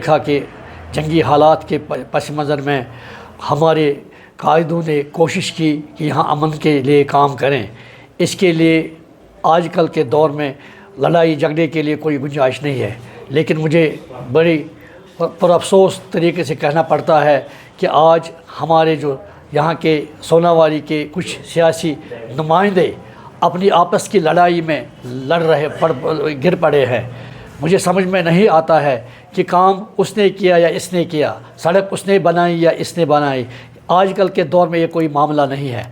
دیکھا کہ جنگی حالات کے پس منظر میں ہمارے قائدوں نے کوشش کی کہ یہاں امن کے لیے کام کریں. اس کے لیے آج کل کے دور میں لڑائی جھگڑے کے لیے کوئی گنجائش نہیں ہے، لیکن مجھے بڑی پر افسوس طریقے سے کہنا پڑتا ہے کہ آج ہمارے جو یہاں کے سوناواری کے کچھ سیاسی نمائندے اپنی آپس کی لڑائی میں گر پڑے ہیں. مجھے سمجھ میں نہیں آتا ہے کہ کام اس نے کیا یا اس نے کیا، سڑک اس نے بنائی یا اس نے بنائی. آج کل کے دور میں یہ کوئی معاملہ نہیں ہے.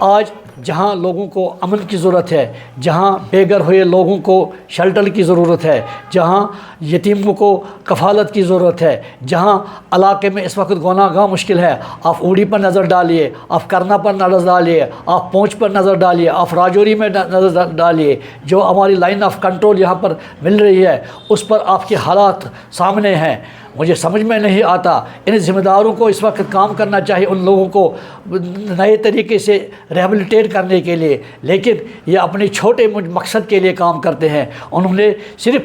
آج جہاں لوگوں کو امن کی ضرورت ہے، جہاں بے گھر ہوئے لوگوں کو شیلٹر کی ضرورت ہے، جہاں یتیموں کو کفالت کی ضرورت ہے، جہاں علاقے میں اس وقت گناہ گاہ مشکل ہے، آپ اوڑی پر نظر ڈالیے، آپ کرنا پر نظر ڈالیے، آپ پونچھ پر نظر ڈالیے، آپ راجوری میں نظر ڈالیے. جو ہماری لائن آف کنٹرول یہاں پر مل رہی ہے اس پر آپ کے حالات سامنے ہیں. مجھے سمجھ میں نہیں آتا. ان ذمہ داروں کو اس وقت کام کرنا چاہیے، ان لوگوں کو نئے طریقے سے ریہیبلیٹیٹ کرنے کے لیے، لیکن یہ اپنے چھوٹے مقصد کے لیے کام کرتے ہیں. انہوں نے صرف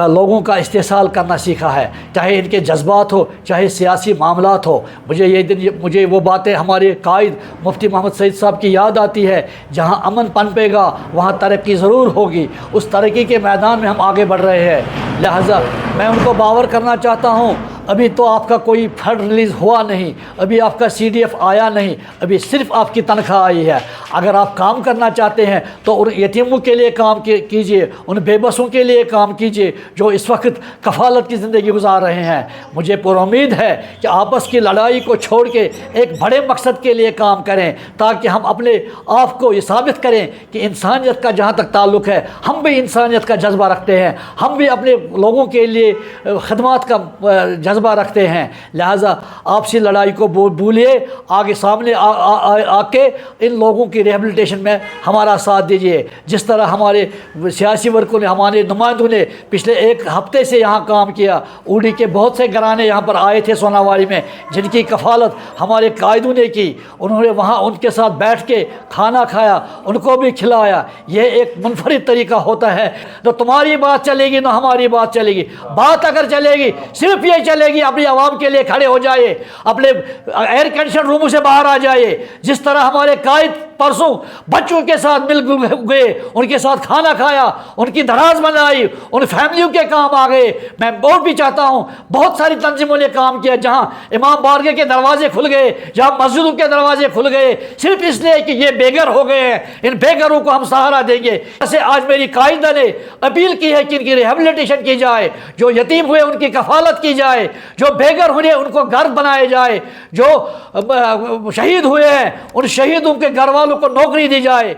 لوگوں کا استحصال کرنا سیکھا ہے، چاہے ان کے جذبات ہو، چاہے سیاسی معاملات ہو. مجھے وہ باتیں ہمارے قائد مفتی محمد سعید صاحب کی یاد آتی ہے، جہاں امن پنپے گا وہاں ترقی ضرور ہوگی. اس ترقی کے میدان میں ہم آگے بڑھ رہے ہیں. لہٰذا میں ان کو باور کرنا چاہتا ہوں، ابھی تو آپ کا کوئی فنڈ ریلیز ہوا نہیں، ابھی آپ کا CDF آیا نہیں، ابھی صرف آپ کی تنخواہ آئی ہے. اگر آپ کام کرنا چاہتے ہیں تو ان یتیموں کے لیے کام کیجئے، ان بے بسوں کے لیے کام کیجئے جو اس وقت کفالت کی زندگی گزار رہے ہیں. مجھے پر امید ہے کہ آپس کی لڑائی کو چھوڑ کے ایک بڑے مقصد کے لیے کام کریں، تاکہ ہم اپنے آپ کو یہ ثابت کریں کہ انسانیت کا جہاں تک تعلق ہے ہم بھی انسانیت کا جذبہ رکھتے ہیں، ہم بھی اپنے لوگوں کے لیے خدمات کا جذبہ رکھتے ہیں. لہٰذا آپسی لڑائی کو بھولیے، آگے سامنے آ کے ان لوگوں کی ریہیبلیٹیشن میں ہمارا ساتھ دیجیے. جس طرح ہمارے سیاسی ورکوں نے، ہمارے نمائندوں نے پچھلے ایک ہفتے سے یہاں کام کیا. اوڑی کے بہت سے گھرانے یہاں پر آئے تھے سوناواری میں، جن کی کفالت ہمارے قائدوں نے کی. انہوں نے وہاں ان کے ساتھ بیٹھ کے کھانا کھایا، ان کو بھی کھلایا. یہ ایک منفرد طریقہ ہوتا ہے. نہ تمہاری بات چلے گی نہ ہماری بات چلے گی. بات اگر چلے گی صرف یہ چلے گی اپنی عوام کے لیے کھڑے ہو جائے، اپنے ایئر کنڈیشن روموں سے باہر آ جائے. جس طرح ہمارے قائد پرسوں بچوں کے ساتھ مل گئے، ان کے ساتھ کھانا کھایا، ان کی دراز بنائی، ان فیملیوں کے کام آ گئے. میں اور بھی چاہتا ہوں، بہت ساری تنظیموں نے کام کیا، جہاں امام بارگاہ کے دروازے کھل گئے، جہاں مسجدوں کے دروازے کھل گئے، صرف اس لیے کہ یہ بے گھر ہو گئے ہیں. ان بے گھروں کو ہم سہارا دیں گے. ایسے آج میری قائدہ نے اپیل کی ہے کہ ان کی ریہیبلیٹیشن کی جائے، جو یتیم ہوئے ان کی کفالت کی جائے، جو بے گھر ہوئے ان کو گھر بنائے جائے، جو شہید ہوئے ہیں ان شہیدوں کے گھر والوں کو نوکری دی جائے.